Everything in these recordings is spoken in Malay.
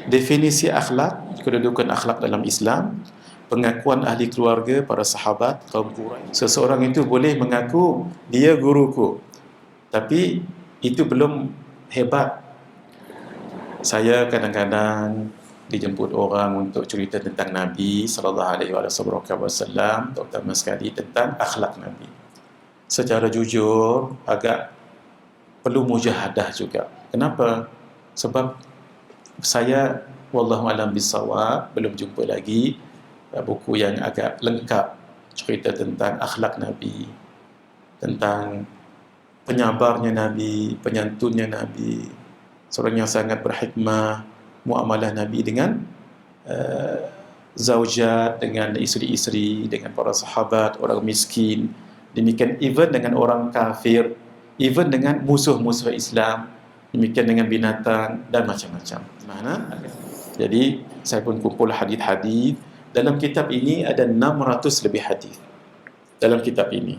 Definisi akhlak, kedudukan akhlak dalam Islam, pengakuan ahli keluarga, para sahabat, kaum Quraisy. Seseorang itu boleh mengaku dia guruku, tapi itu belum hebat. Saya kadang-kadang dijemput orang untuk cerita tentang Nabi sallallahu alaihi wasallam, terutama sekali tentang akhlak Nabi. Secara jujur agak perlu mujahadah juga. Kenapa? Sebab saya wallahu alam bisawab belum jumpa lagi buku yang agak lengkap cerita tentang akhlak Nabi, tentang penyabarnya Nabi, penyantunnya Nabi, seorang yang sangat berhikmah, muamalah Nabi dengan zaujat, dengan isteri-isteri, dengan para sahabat, orang miskin, demikian even dengan orang kafir, even dengan musuh-musuh Islam, demikian dengan binatang dan macam-macam. Mana? Jadi saya pun kumpul hadis-hadis. Dalam kitab ini ada 600 lebih hadis. Dalam kitab ini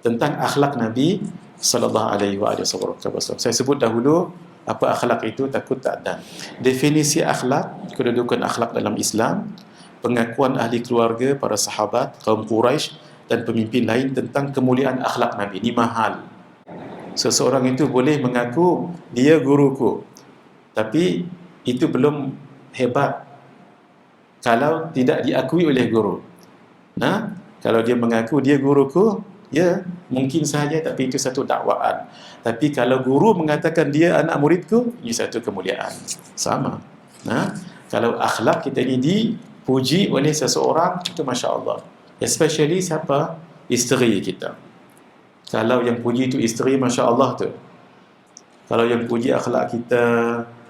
tentang akhlak Nabi sallallahu alaihi wasallam. Saya sebut dahulu apa akhlak itu, takut tak ada. Definisi akhlak, kedudukan akhlak dalam Islam, pengakuan ahli keluarga, para sahabat, kaum Quraisy dan pemimpin lain tentang kemuliaan akhlak Nabi. Ini mahal. Seseorang itu boleh mengaku dia guruku, tapi itu belum hebat kalau tidak diakui oleh guru. Nah, kalau dia mengaku dia guruku, ya mungkin saja, tapi itu satu dakwaan. Tapi kalau guru mengatakan dia anak muridku, ini satu kemuliaan. Sama. Nah, kalau akhlak kita ini dipuji oleh seseorang, itu masya-Allah. Especially siapa? Isteri kita. Kalau yang puji itu isteri, masya-Allah tu. Kalau yang puji akhlak kita,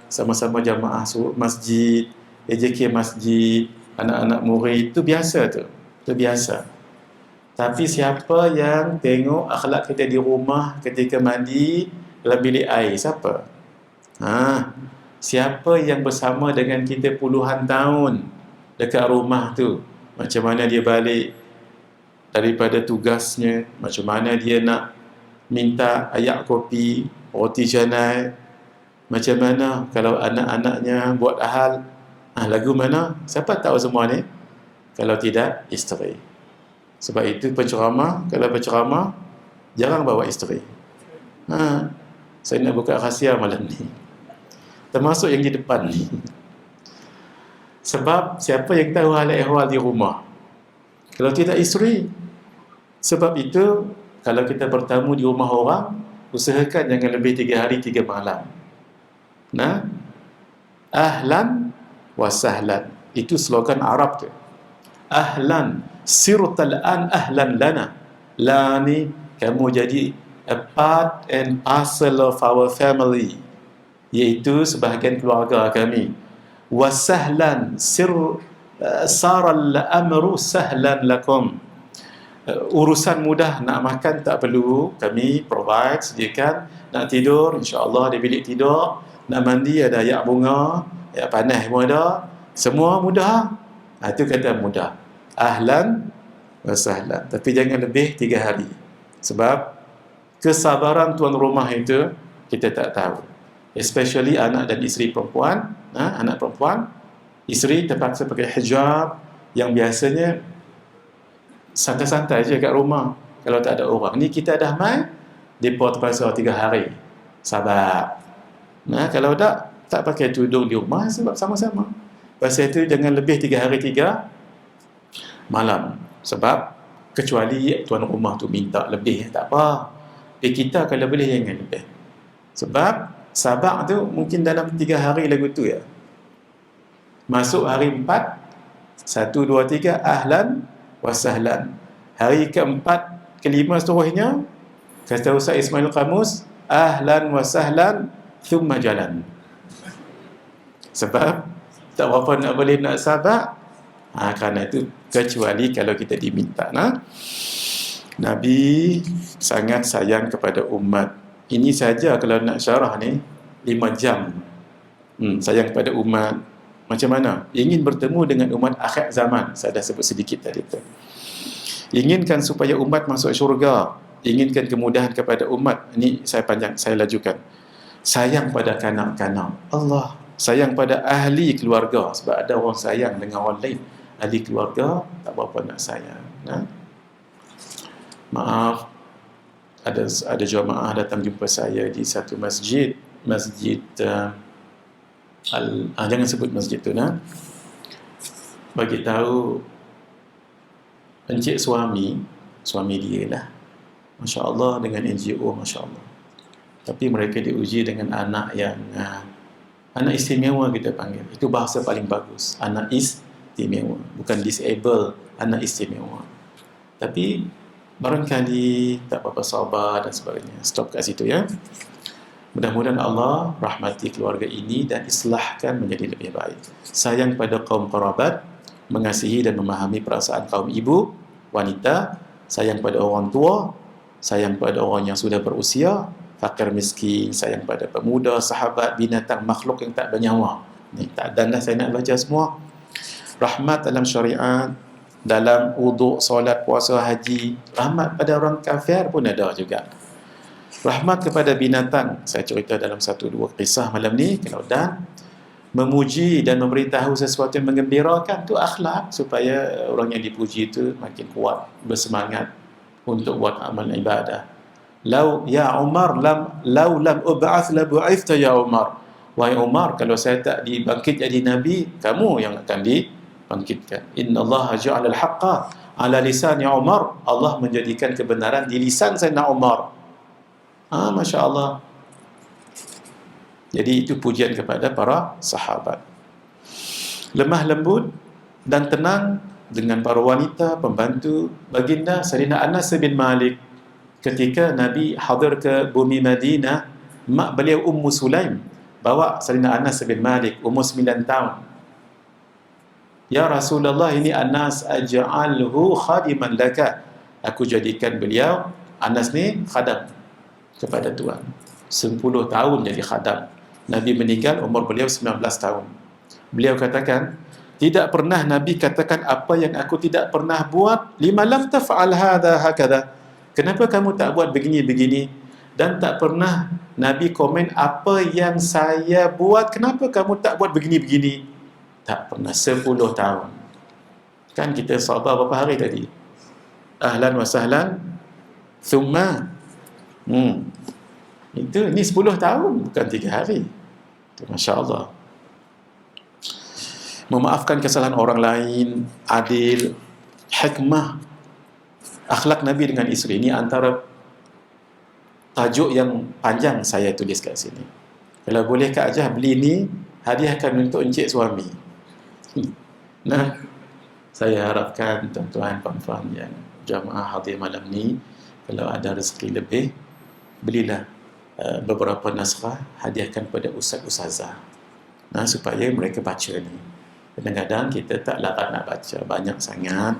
sama-sama jamaah masjid, AJK masjid, anak-anak murid, itu biasa tu. Itu biasa. Tapi siapa yang tengok akhlak kita di rumah ketika mandi dalam bilik air? Siapa? Siapa yang bersama dengan kita puluhan tahun dekat rumah tu? Macam mana dia balik daripada tugasnya, macam mana dia nak minta ayak kopi, roti canai, macam mana kalau anak-anaknya buat hal, lagu mana? Siapa tahu semua ni? Kalau tidak, isteri. Sebab itu penceramah, kalau berceramah, jarang bawa isteri. Saya nak buka rahsia malam ni. Termasuk yang di depan ni. Sebab siapa yang tahu hal ehwal di rumah? Kalau tidak isteri. Sebab itu, kalau kita bertamu di rumah orang, usahakan jangan lebih 3 hari 3 malam. Nah, ahlan wa sahlan. Itu slogan Arab tu. Ahlan, sirtal an ahlan lana. La ni, kamu jadi a part and parcel of our family, iaitu sebahagian keluarga kami. Wa sahlan, saral amru sahlan lakum. Urusan mudah, nak makan tak perlu, kami provide, sediakan. Nak tidur, insya-Allah di bilik tidur. Nak mandi ada ayak bunga, ayak panas pun ada. Semua mudah. Itu kata mudah. Ahlan wa sahlan. Tapi jangan lebih 3 hari. Sebab kesabaran tuan rumah itu kita tak tahu. Especially anak dan isteri perempuan. Anak perempuan, isteri terpaksa pakai hijab yang biasanya santai-santai je kat rumah kalau tak ada orang. Ni kita dah mai, mereka terpaksa 3 hari. Sabar. Kalau tak pakai tudung di rumah, sebab sama-sama. Pasal itu jangan lebih 3 hari 3 malam. Sebab kecuali tuan rumah tu minta lebih, tak apa. Kita kalau boleh jangan lebih. Sebab sabak tu mungkin dalam 3 hari lagu tu ya. Masuk hari 4, 1, 2, 3, ahlan wa sahlan. Hari keempat, kelima seterusnya, kata Ustaz Ismail Qamus, ahlan wa sahlan thumma jalan. Sebab tak berapa nak boleh nak sabar. Kerana itu kecuali kalau kita diminta. Nabi sangat sayang kepada umat. Ini saja kalau nak syarah ni 5 jam. Sayang kepada umat. Macam mana? Ingin bertemu dengan umat akhir zaman. Saya dah sebut sedikit tadi tu. Inginkan supaya umat masuk syurga. Inginkan kemudahan kepada umat. Ini saya panjang, saya lajukan. Sayang pada kanak-kanak. Allah, sayang pada ahli keluarga, sebab ada orang sayang dengan orang lain, ahli keluarga tak berapa nak sayang. Maaf, ada jemaah datang jumpa saya di satu masjid jangan sebut masjid tu, bagi tahu encik suami dia lah, Masya Allah, dengan NGO, Masya Allah, tapi mereka diuji dengan anak yang anak istimewa, kita panggil. Itu bahasa paling bagus, anak istimewa, bukan disable, anak istimewa. Tapi barangkali tak apa-apa, sabar dan sebagainya. Stop kat situ ya. Mudah-mudahan Allah rahmati keluarga ini dan islahkan menjadi lebih baik. Sayang pada kaum kerabat, mengasihi dan memahami perasaan kaum ibu, wanita, sayang pada orang tua, sayang pada orang yang sudah berusia, fakir miskin, sayang pada pemuda, sahabat, binatang, makhluk yang tak bernyawa. Ni tak dan saya nak baca semua. Rahmat dalam syariat, dalam wuduk, solat, puasa, haji. Rahmat pada orang kafir pun ada juga. Rahmat kepada binatang, saya cerita dalam 1-2 kisah malam ni. Dan memuji dan memberitahu sesuatu yang menggembirakan, tu akhlak, supaya orang yang dipuji itu makin kuat, bersemangat untuk buat amal ibadah. Ya Umar, lau lam ub'ath la bu'ithta ya Umar. Wahai Umar, kalau saya tak dibangkit jadi nabi, kamu yang akan dibangkitkan. Inna Allah ja'ala al-haqqa ala lisan ya Umar. Allah menjadikan kebenaran di lisan Sayyidina Umar. Masya Allah. Jadi itu pujian kepada para sahabat. Lemah lembut dan tenang dengan para wanita, pembantu baginda Sayyidina Anas bin Malik. Ketika Nabi hadir ke bumi Madinah, mak beliau Ummu Sulaim bawa Sayyidina Anas bin Malik, umur 9 tahun. Ya Rasulullah, ini Anas, aj'alhu khadiman laka. Aku jadikan beliau, Anas ni, khadam kepada Tuhan. 10 tahun jadi khadam. Nabi meninggal, umur beliau 19 tahun. Beliau katakan, tidak pernah Nabi katakan apa yang aku tidak pernah buat. Lima lam taf'al hadha hakadha. Kenapa kamu tak buat begini-begini? Dan tak pernah Nabi komen apa yang saya buat, kenapa kamu tak buat begini-begini? Tak pernah. 10 tahun. Kan kita sabar berapa hari tadi? Ahlan wa sahlan thumma. Ini 10 tahun, bukan 3 hari. Masya Allah. Memaafkan kesalahan orang lain, adil, hikmah, akhlak Nabi dengan isteri. Ini antara tajuk yang panjang saya tulis kat sini. Kalau boleh Kak Ajah beli ni, hadiahkan untuk encik suami. Saya harapkan tuan-tuan puan-puan yang jamaah hadir malam ni, kalau ada rezeki lebih, belilah beberapa naskah, hadiahkan pada ustaz-ustazah, supaya mereka baca ni. Kadang-kadang kita tak larat nak baca banyak sangat,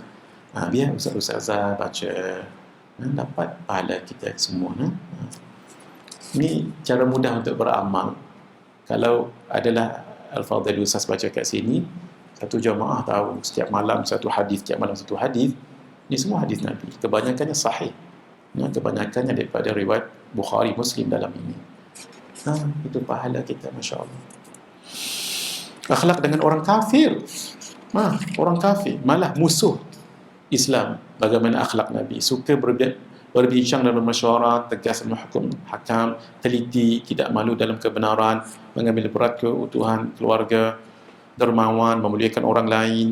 biar ustaz-ustazah baca, dapat pahala kita semua. Ini cara mudah untuk beramal. Kalau adalah Al-Fadhil Ustaz baca kat sini, satu jamaah tahu setiap malam satu hadis, ini semua hadis Nabi, kebanyakannya sahih. Kebanyakannya daripada riwayat Bukhari, Muslim dalam ini. Itu pahala kita, Masya Allah. Akhlak dengan orang kafir. Orang kafir, malah musuh Islam. Bagaimana akhlak Nabi? Suka berbincang dalam mesyuarat, tegas menghukum hakam, teliti, tidak malu dalam kebenaran, mengambil berat keutuhan keluarga, dermawan, memuliakan orang lain,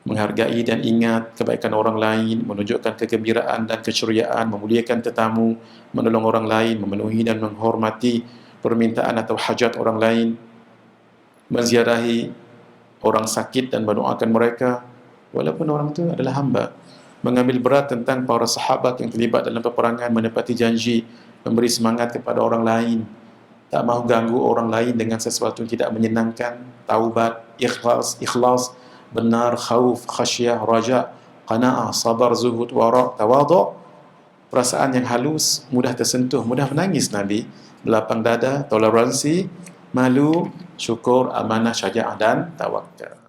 menghargai dan ingat kebaikan orang lain, menunjukkan kegembiraan dan keceriaan, memuliakan tetamu, menolong orang lain, memenuhi dan menghormati permintaan atau hajat orang lain, menziarahi orang sakit dan mendoakan mereka walaupun orang itu adalah hamba, mengambil berat tentang para sahabat yang terlibat dalam peperangan, menepati janji, memberi semangat kepada orang lain, tak mahu ganggu orang lain dengan sesuatu yang tidak menyenangkan, taubat, ikhlas, benar, khauf, khasyah, raja, qana'ah, sabar, zuhud, wara', tawadhu', perasaan yang halus, mudah tersentuh, mudah menangis Nabi, belapang dada, toleransi, malu, syukur, amanah, syaja'ah dan tawakal.